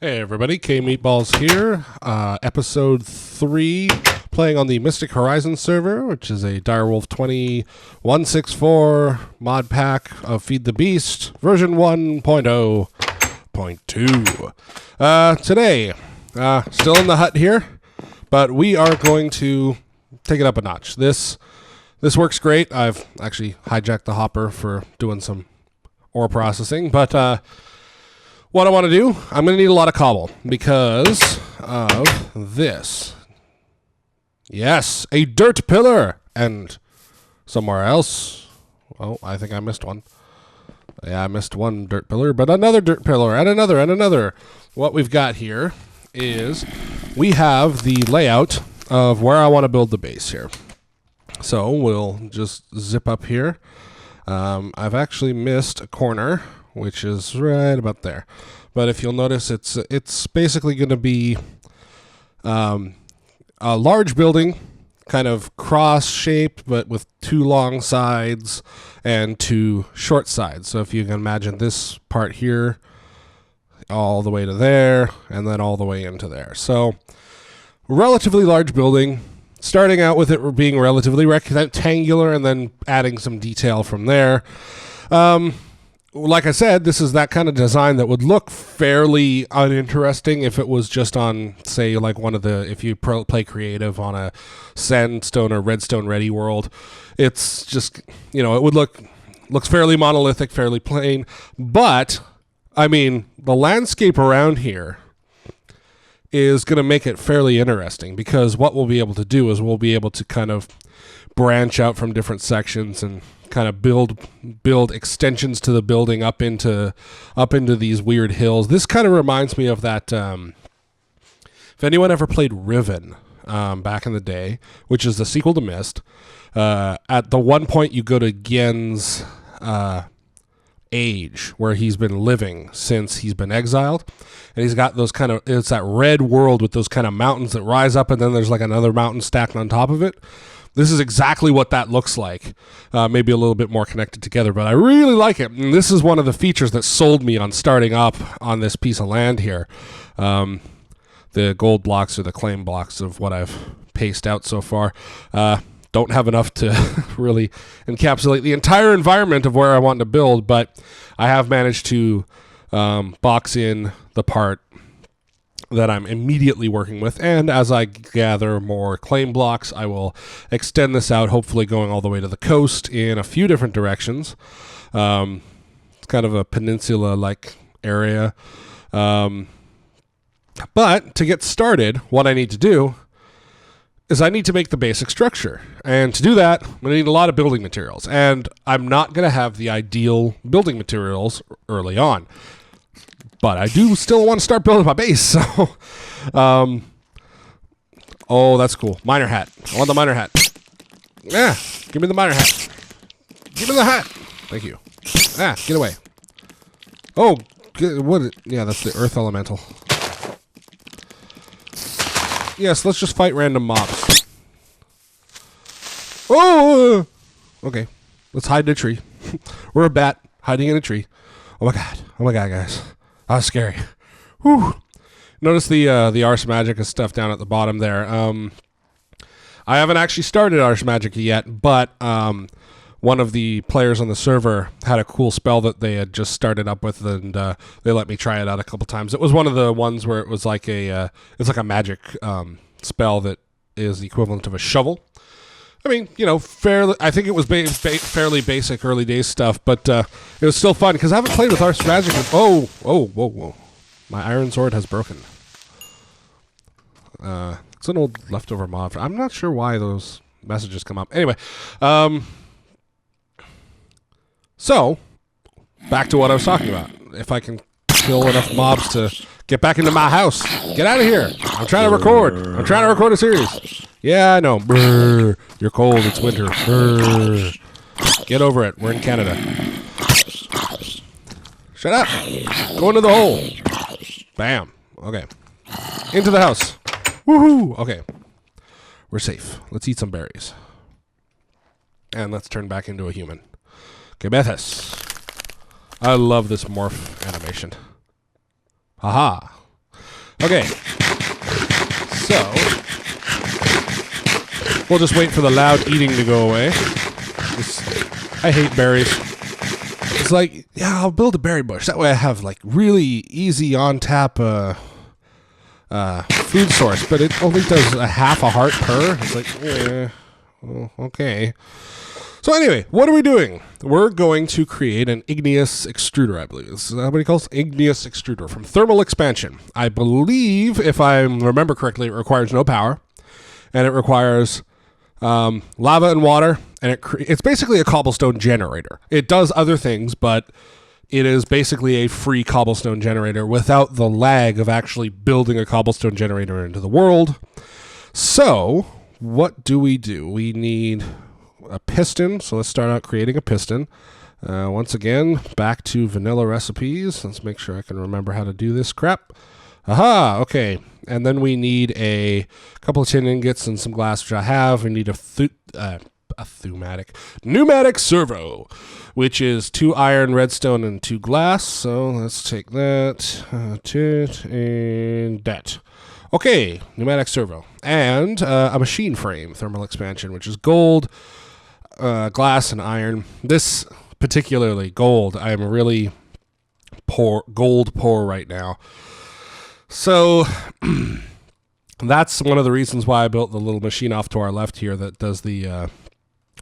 Hey everybody, KMeatballs here, episode 3, playing on the Mystic Horizon server, which is a Direwolf 20164 mod pack of Feed the Beast, version 1.0.2. Today, still in the hut here, but we are going to take it up a notch. This works great. I've actually hijacked the hopper for doing some ore processing, but what I want to do, I'm going to need a lot of cobble because of this. Yes, a dirt pillar. And somewhere else, well, I think I missed one. Yeah, I missed one dirt pillar, but another dirt pillar, and another, and another. What we've got here is we have the layout of where I want to build the base here. So we'll just zip up here. I've actually missed a corner, which is right about there. But if you'll notice, it's basically going to be a large building, kind of cross-shaped, but with 2 long sides and 2 short sides. So if you can imagine this part here, all the way to there, and then all the way into there. So relatively large building, starting out with it being relatively rectangular and then adding some detail from there. Like I said, this is that kind of design that would look fairly uninteresting if it was just on, say, like one of the, if you play creative on a sandstone or redstone ready world. It's just, it would looks fairly monolithic, fairly plain. But, I mean, the landscape around here is going to make it fairly interesting, because what we'll be able to do is we'll be able to kind of branch out from different sections and kind of build extensions to the building up into these weird hills. This kind of reminds me of that, if anyone ever played Riven back in the day, which is the sequel to Myst, at the one point you go to Gen's age, where he's been living since he's been exiled, and he's got those kind of, it's that red world with those kind of mountains that rise up, and then there's like another mountain stacked on top of it. This is exactly what that looks like, maybe a little bit more connected together, but I really like it. And this is one of the features that sold me on starting up on this piece of land here. The gold blocks or the claim blocks of what I've paced out so far don't have enough to really encapsulate the entire environment of where I want to build, but I have managed to box in the part that I'm immediately working with, and as I gather more claim blocks, I will extend this out, hopefully going all the way to the coast in a few different directions. It's kind of a peninsula-like area. But to get started, what I need to do is I need to make the basic structure. And to do that, I'm going to need a lot of building materials. And I'm not going to have the ideal building materials early on. But I do still want to start building my base, so... oh, that's cool. Miner hat. I want the miner hat. Yeah, give me the miner hat. Give me the hat. Thank you. Ah, get away. Oh, what? Yeah, that's the earth elemental. Yes, let's just fight random mobs. Oh! Okay, let's hide in a tree. We're a bat hiding in a tree. Oh my god. Oh my god, guys. That was scary. Whew. Notice the Ars Magica stuff down at the bottom there. I haven't actually started Ars Magica yet, but one of the players on the server had a cool spell that they had just started up with, and they let me try it out a couple times. It was one of the ones where it was like it's like a magic spell that is the equivalent of a shovel. I mean, fairly. I think it was fairly basic early days stuff, but it was still fun because I haven't played with Ars Magica. Whoa! My iron sword has broken. It's an old leftover mob. I'm not sure why those messages come up. Anyway, so back to what I was talking about. If I can kill enough mobs to get back into my house, get out of here. I'm trying to record. I'm trying to record a series. Yeah, I know. Brr. You're cold. It's winter. Brr. Get over it. We're in Canada. Shut up. Go into the hole. Bam. Okay. Into the house. Woohoo. Okay. We're safe. Let's eat some berries. And let's turn back into a human. Okay, Bethis. I love this morph animation. Haha. Okay. So, we'll just wait for the loud eating to go away. I hate berries. It's like, yeah, I'll build a berry bush. That way I have like really easy on tap food source, but it only does a half a heart per. It's like, yeah, well, okay. So anyway, what are we doing? We're going to create an igneous extruder, I believe. This is what he calls igneous extruder from thermal expansion. I believe, if I remember correctly, it requires no power, and it requires lava and water, and it's basically a cobblestone generator. It does other things, but it is basically a free cobblestone generator without the lag of actually building a cobblestone generator into the world. So, what do? We need a piston, so let's start out creating a piston. Once again, back to vanilla recipes. Let's make sure I can remember how to do this crap. Aha, okay. And then we need a couple of tin ingots and some glass, which I have. We need a pneumatic servo, which is 2 iron, redstone, and 2 glass. So let's take that, and that. Okay, pneumatic servo. And a machine frame, thermal expansion, which is gold, glass, and iron. This particularly gold, I am really gold poor right now. So that's one of the reasons why I built the little machine off to our left here that does the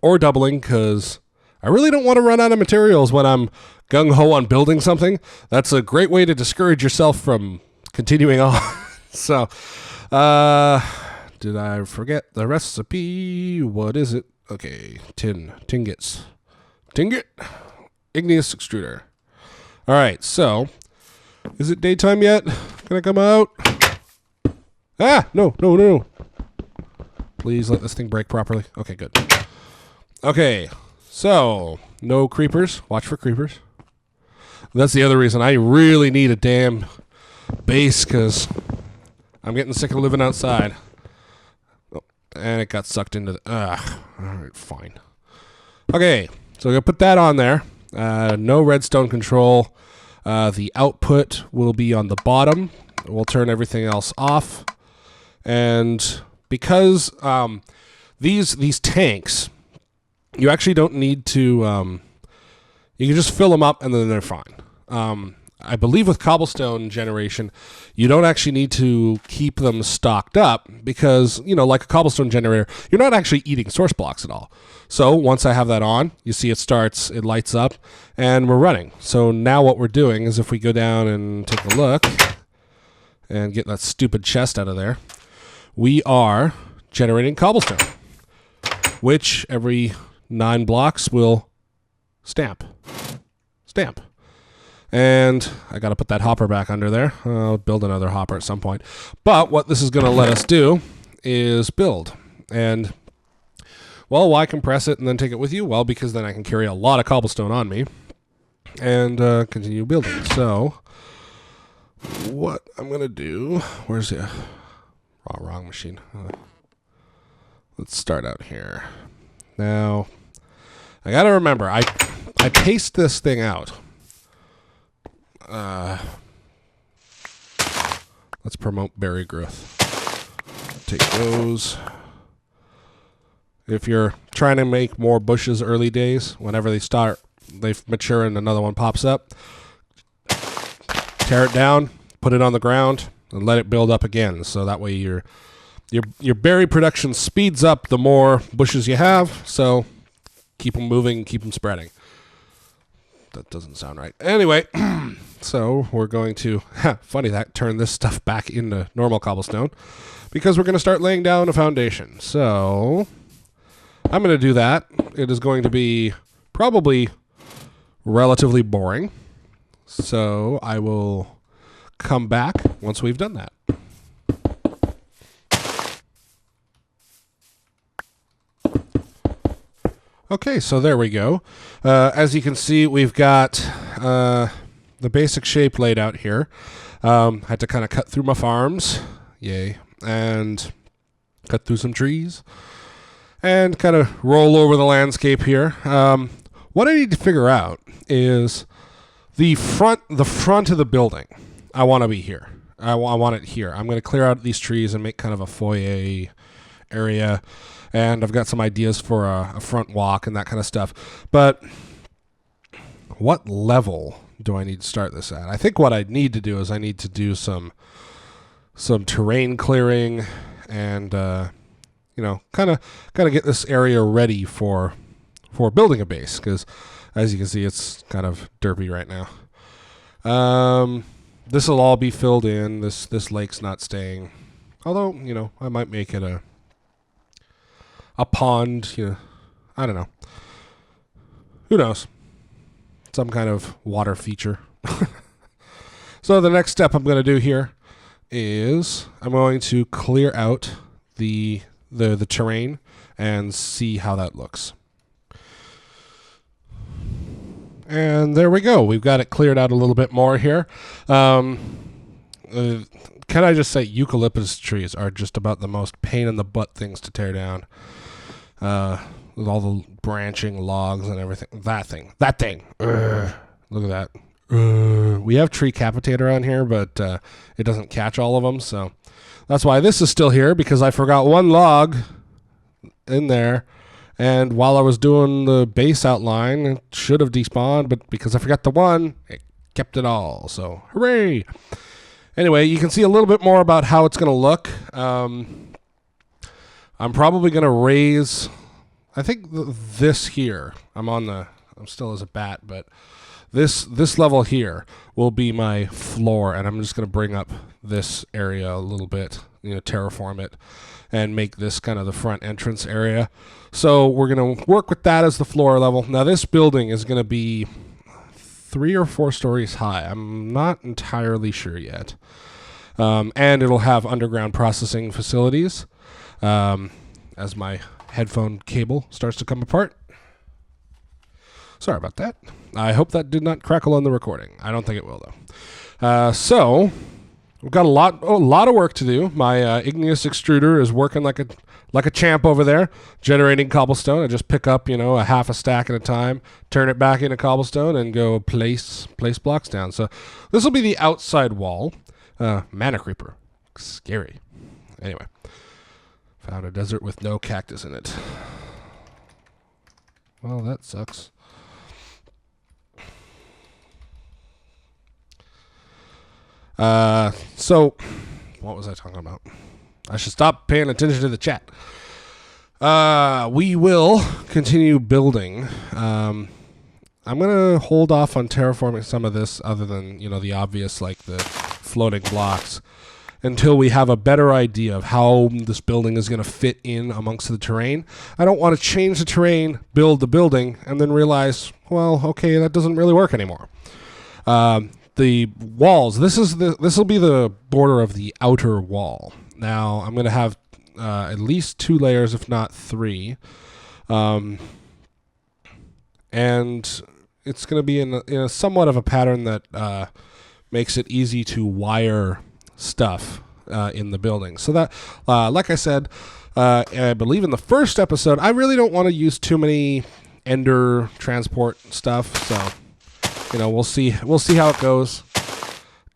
ore doubling, because I really don't want to run out of materials when I'm gung-ho on building something. That's a great way to discourage yourself from continuing on. So, did I forget the recipe? What is it? Okay, tingots. Tingot? Igneous extruder. All right, so, is it daytime yet? Can I come out? Ah, no. Please let this thing break properly. Okay, good. Okay, so, no creepers. Watch for creepers. That's the other reason I really need a damn base, because I'm getting sick of living outside. Oh, and it got sucked into the... all right, fine. Okay, so I'm going to put that on there. No redstone control. The output will be on the bottom. We'll turn everything else off. And because these tanks, you actually don't need to... you can just fill them up and then they're fine. I believe with cobblestone generation, you don't actually need to keep them stocked up because, you know, like a cobblestone generator, you're not actually eating source blocks at all. So once I have that on, you see it starts, it lights up, and we're running. So now what we're doing is if we go down and take a look and get that stupid chest out of there, we are generating cobblestone, which every 9 blocks will stamp. And I got to put that hopper back under there. I'll build another hopper at some point. But what this is going to let us do is build. And, well, why compress it and then take it with you? Well, because then I can carry a lot of cobblestone on me and continue building. So what I'm going to do... Where's the... wrong machine. Let's start out here. Now, I got to remember, I paced this thing out. Let's promote berry growth. Take those. If you're trying to make more bushes early days, whenever they mature and another one pops up, tear it down, put it on the ground, and let it build up again. So that way your berry production speeds up the more bushes you have. So keep them moving, keep them spreading. That doesn't sound right. Anyway, so we're going to, funny that, turn this stuff back into normal cobblestone because we're going to start laying down a foundation. So I'm going to do that. It is going to be probably relatively boring. So I will come back once we've done that. Okay, so there we go. As you can see, we've got the basic shape laid out here. Had to kind of cut through my farms, yay, and cut through some trees, and kind of roll over the landscape here. What I need to figure out is the front of the building. I want to be here. I want it here. I'm going to clear out these trees and make kind of a foyer area. And I've got some ideas for a front walk and that kind of stuff. But what level do I need to start this at? I think what I need to do is I need to do some terrain clearing and kind of get this area ready for building a base, because as you can see, it's kind of derpy right now. This will all be filled in. This lake's not staying, although I might make it a pond. I don't know. Who knows? Some kind of water feature. So the next step I'm going to do here is I'm going to clear out the terrain and see how that looks. And there we go. We've got it cleared out a little bit more here. Can I just say eucalyptus trees are just about the most pain in the butt things to tear down. With all the branching logs and everything. That thing. Look at that. We have tree capitator on here, but it doesn't catch all of them, so that's why this is still here, because I forgot one log in there, and while I was doing the base outline, it should have despawned, but because I forgot the one, it kept it all, so hooray! Anyway, you can see a little bit more about how it's going to look. I'm probably going to raise, I think this here, I'm still as a bat, but this level here will be my floor, and I'm just going to bring up this area a little bit, terraform it, and make this kind of the front entrance area. So we're going to work with that as the floor level. Now this building is going to be 3 or 4 stories high. I'm not entirely sure yet. And it'll have underground processing facilities. As my headphone cable starts to come apart. Sorry about that. I hope that did not crackle on the recording. I don't think it will, though. So we've got a lot of work to do. My Igneous extruder is working like a champ over there, generating cobblestone. I just pick up, a half a stack at a time, turn it back into cobblestone, and go place blocks down. So this will be the outside wall. Mana creeper, scary. Anyway. Found a desert with no cactus in it. Well, that sucks. So, what was I talking about? I should stop paying attention to the chat. We will continue building. I'm going to hold off on terraforming some of this, other than, the obvious, like the floating blocks, until we have a better idea of how this building is going to fit in amongst the terrain. I don't want to change the terrain, build the building, and then realize, well, okay, that doesn't really work anymore. The walls, this will be the border of the outer wall. Now, I'm going to have at least 2 layers, if not 3. And it's going to be in a somewhat of a pattern that makes it easy to wire stuff in the building. So that, like I said, I believe in the first episode, I really don't want to use too many ender transport stuff. So, we'll see how it goes.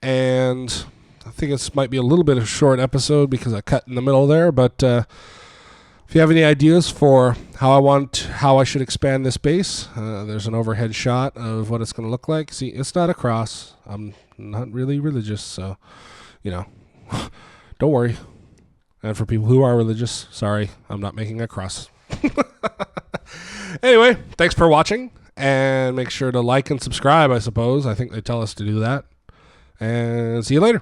And I think this might be a little bit of a short episode because I cut in the middle there. But if you have any ideas for how I should expand this base, there's an overhead shot of what it's going to look like. See, it's not a cross. I'm not really religious, so don't worry. And for people who are religious, sorry, I'm not making a cross. Anyway, thanks for watching, and make sure to like and subscribe, I suppose. I think they tell us to do that. And see you later.